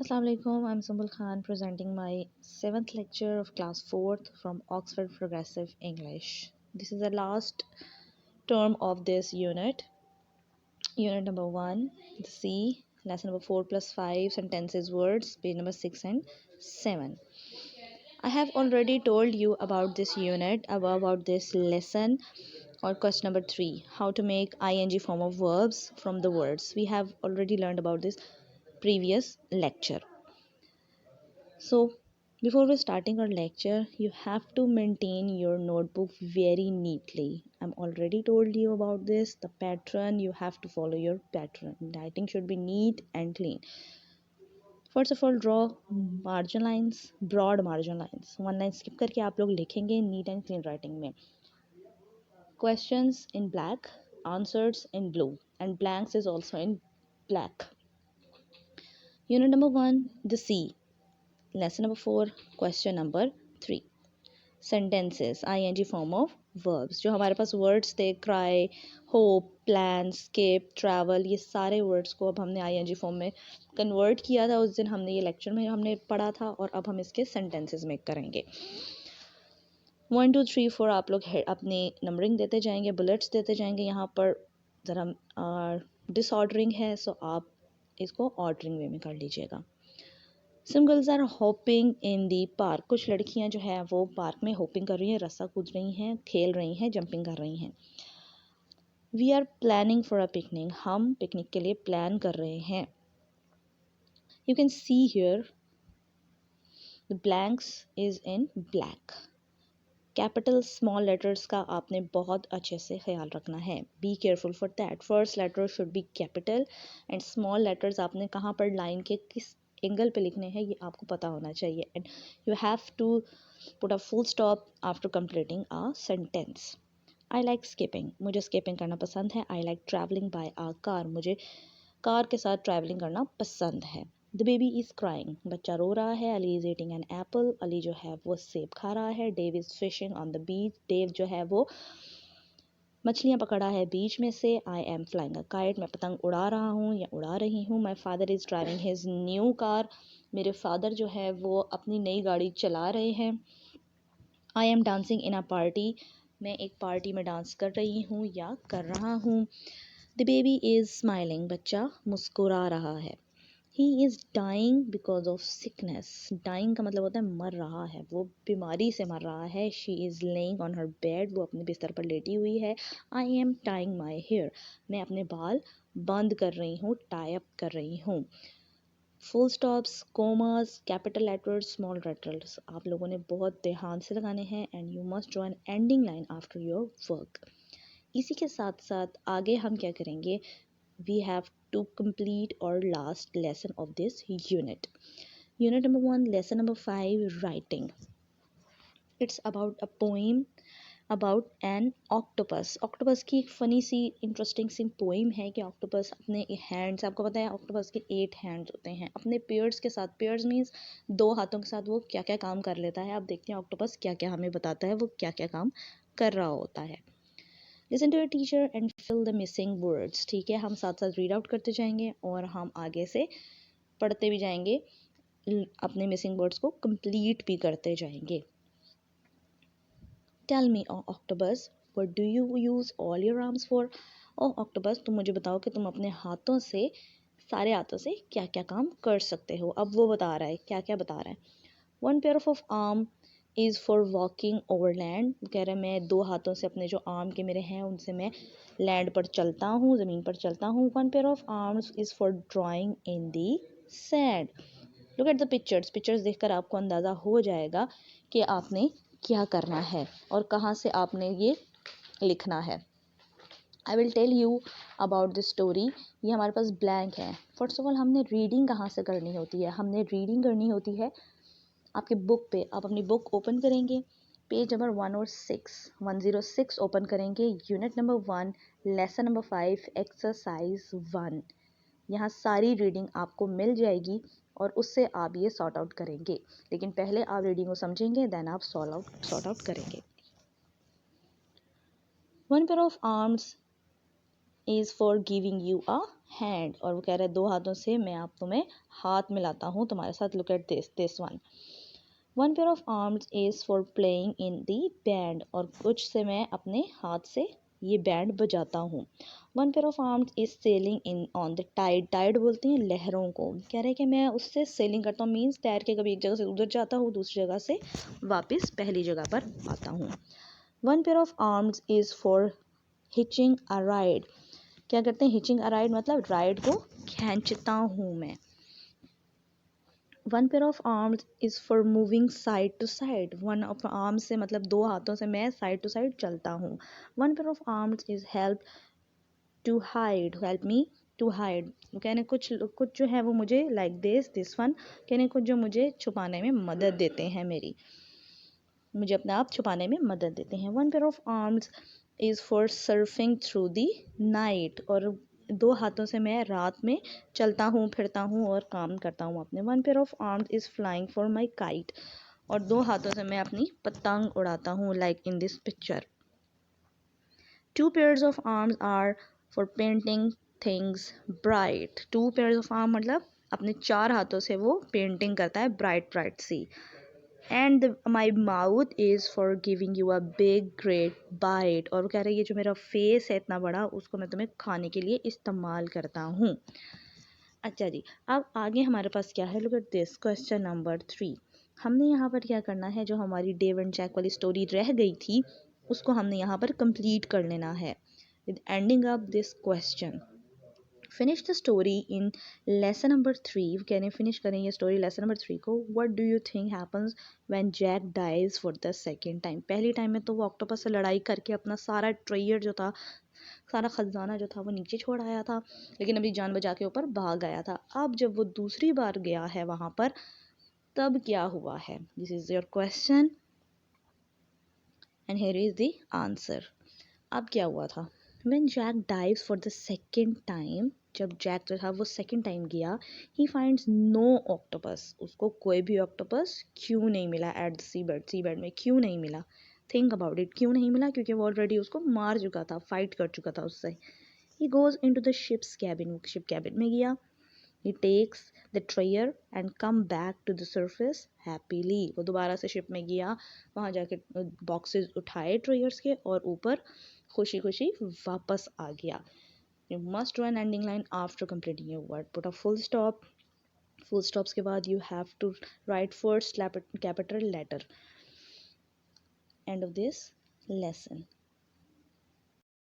Assalamu alaikum. I'm Sumbul Khan presenting my 7th lecture of class 4th from Oxford Progressive English. This is the last term of this unit. Unit number 1, the C, lesson number 4 plus 5, sentences, words, page number 6 and 7. I have already told you about this unit, about this lesson or question number 3, how to make ing form of verbs from the words. We have already learned about this previous lecture. So, before we starting our lecture, you have to maintain your notebook very neatly. I'm already told you about this. The pattern, you have to follow your pattern. Writing should be neat and clean. First of all, draw margin lines, broad margin lines. One line skip करके आप लोग लिखेंगे neat and clean writing में. Questions in black, answers in blue, and blanks is also in black. Unit number 1, the C. Lesson number 4, question number 3. Sentences, ing form of verbs. जो हमारे पास words थे, cry, hope, plan, skip, travel, ये सारे words को अब हमने ing form में convert किया था. उस दिन हमने ये lecture में हमने पढ़ा था और अब हम इसके sentences make करेंगे. 1 2 3 4 आप लोग अपने numbering देते जाएंगे, bullets देते जाएंगे. यहाँ पर ज़रा disordering है, so आप इसको ordering way में कर लीजिएगा. Some girls are hopping in the park. कुछ लड़कियां जो है वो पार्क में होपिंग कर रही हैं, रस्सा कूद रही हैं, खेल रही हैं, जंपिंग कर रही हैं. We are planning for a picnic. हम पिकनिक के लिए प्लान कर रहे हैं. You can see here the blanks is in black. Capital small letters का आपने बहुत अच्छे से ख्याल रखना है. Be careful for that. First letter should be capital and small letters आपने कहाँ पर लाइन के किस एंगल पे लिखने हैं ये आपको पता होना चाहिए. And you have to put a full stop after completing a sentence. I like skipping. मुझे skipping करना पसंद है. I like traveling by a car. मुझे कार के साथ traveling करना पसंद है. The baby is crying. बच्चा रो रहा है. Ali is eating an apple. Ali जो है वो सेब खा रहा है. Dave is fishing on the beach. Dave जो है वो मछलियाँ पकड़ा है बीच में से. I am flying a kite. मैं पतंग उड़ा रहा हूँ या उड़ा रही हूँ. My father is driving his new car. मेरे फादर जो है वो अपनी नई गाड़ी चला रहे हैं. I am dancing in a party. मैं एक पार्टी में डांस कर रही हूँ या कर रहा हूँ. The baby is smiling. बच्चा मुस्कुरा रहा है. He is dying because of sickness. Dying का मतलब होता है मर रहा है, वो बीमारी से मर रहा है. She is laying on her bed. वो अपने बिस्तर पर लेटी हुई है. I am tying my hair. मैं अपने बाल बंद कर रही हूँ, tie up कर रही हूँ. Full stops, commas, capital letters, small letters आप लोगों ने बहुत ध्यान से लगाने हैं and you must draw an ending line after your work. इसी के साथ साथ आगे हम क्या करेंगे, we have to complete our last lesson of this unit. Unit number 1, lesson number 5, writing. It's about a poem about an octopus. Octopus की एक funny सी interesting सी poem है कि octopus अपने hands, आपको पता है octopus के 8 hands होते हैं, अपने pears के साथ, pears means 2 हाथों के साथ वो क्या क्या काम कर लेता है. आप देखते हैं octopus क्या क्या हमें बताता है, वो क्या क्या काम कर रहा होता है. Listen to your teacher and fill the missing words. ठीक है, हम साथ साथ रीड आउट करते जाएंगे और हम आगे से पढ़ते भी जाएंगे, अपने मिसिंग वर्ड्स को कंप्लीट भी करते जाएंगे. Tell me, oh octopus, what do you use all your arms for? Oh octopus, तुम मुझे बताओ कि तुम अपने हाथों से, सारे हाथों से क्या क्या काम कर सकते हो. अब वो बता रहा है क्या क्या बता रहा है. One pair of arm is for walking over land. कह रहा है मैं 2 हाथों से अपने जो आर्म के मेरे हैं उनसे मैं लैंड पर चलता हूँ, ज़मीन पर चलता हूँ. One pair of arms is for drawing in the sand. Look at the pictures. Pictures देखकर आपको अंदाज़ा हो जाएगा कि आपने क्या करना है और कहाँ से आपने ये लिखना है. I will tell you about this story. ये हमारे पास blank है. First of all हमने reading कहाँ से करनी होती है, हमने reading करनी होती है आपके बुक पे. आप अपनी बुक ओपन करेंगे, पेज नंबर 106 ओपन करेंगे. Unit number 1, lesson number 5, exercise 1. यहाँ सारी रीडिंग आपको मिल जाएगी और उससे आप ये सॉर्ट आउट करेंगे. लेकिन पहले आप रीडिंग को समझेंगे, देन आप सॉर्ट आउट करेंगे. One pair of arms is for giving you a hand, और वो कह रहा है 2 हाथों से मैं आप तुम्हें हाथ मिलाता हूँ तुम्हारे साथ. Look at this one. One pair of arms is for playing in the band, और कुछ से मैं अपने हाथ से ये बैंड बजाता हूँ. One pair of arms is sailing in on the tide. Tide बोलते हैं लहरों को. कह रहे हैं कि मैं उससे सेलिंग करता हूँ, मीन्स तैर के कभी एक जगह से उधर जाता हूँ, दूसरी जगह से वापस पहली जगह पर आता हूँ. One pair of arms is for hitching a ride. क्या करते हैं हिचिंग अ राइड, मतलब राइड को खींचता हूँ मैं. One pair of arms is for moving side to side. One of arms से मतलब 2 हाथों से मैं साइड टू साइड चलता हूँ. One pair of arms is help to hide, help me to hide. कहने कुछ कुछ जो है वो मुझे लाइक दिस वन, कहने कुछ जो मुझे छुपाने में मदद देते हैं, मुझे अपने आप छुपाने में मदद देते हैं. One pair of arms is for surfing through the night, और 2 हाथों से मैं रात में चलता हूँ, फिरता हूँ और काम करता हूँ अपने. One pair of arms is flying for my kite, और 2 हाथों से मैं अपनी पतंग उड़ाता हूँ, like in this picture. 2 pairs of arms are for painting things bright. 2 pairs of arm मतलब अपने 4 हाथों से वो पेंटिंग करता है bright bright sea. And my mouth is for giving you a big great bite, और वो कह रही है ये जो मेरा फेस है इतना बड़ा, उसको मैं तुम्हें खाने के लिए इस्तेमाल करता हूँ. अच्छा जी, अब आगे हमारे पास क्या है, look at this question number 3. हमने यहाँ पर क्या करना है, जो हमारी डेव एंड जैक वाली स्टोरी रह गई थी उसको हमने यहाँ पर कंप्लीट कर लेना है with ending up this question. Finish the story in lesson number 3. कहने फिनिश करें ये स्टोरी लेसन नंबर 3 को. What do you think happens when Jack dies for the second time. पहली टाइम में तो वो ऑक्टोपस से लड़ाई करके अपना सारा ट्रेयर जो था, सारा खजाना जो था वो नीचे छोड़ आया था, लेकिन अपनी जान बचा के ऊपर भाग आया था. अब जब वो दूसरी बार गया है वहाँ पर, तब क्या हुआ है. This is your question and here is the answer. अब क्या हुआ था, when Jack dives for the second time, जब जैक जो था वो सेकेंड टाइम गया, ही फाइंड्स नो ऑक्टोपस. उसको कोई भी ऑक्टोपस क्यों नहीं मिला एट द सी बेड में, क्यों नहीं मिला. थिंक अबाउट इट, क्यों नहीं मिला, क्योंकि वो ऑलरेडी उसको मार चुका था, फाइट कर चुका था उससे. He goes in to the ship's cabin, वो शिप कैबिन में गया. He takes the treasure and come back to the surface happily. वो दोबारा से शिप में गया, वहाँ जाके बॉक्सेस उठाए ट्रेयर्स के और ऊपर खुशी खुशी वापस आ गया. You must do an ending line after completing your word. Put a full stop. Full stops के बाद you have to write first capital letter. End of this lesson.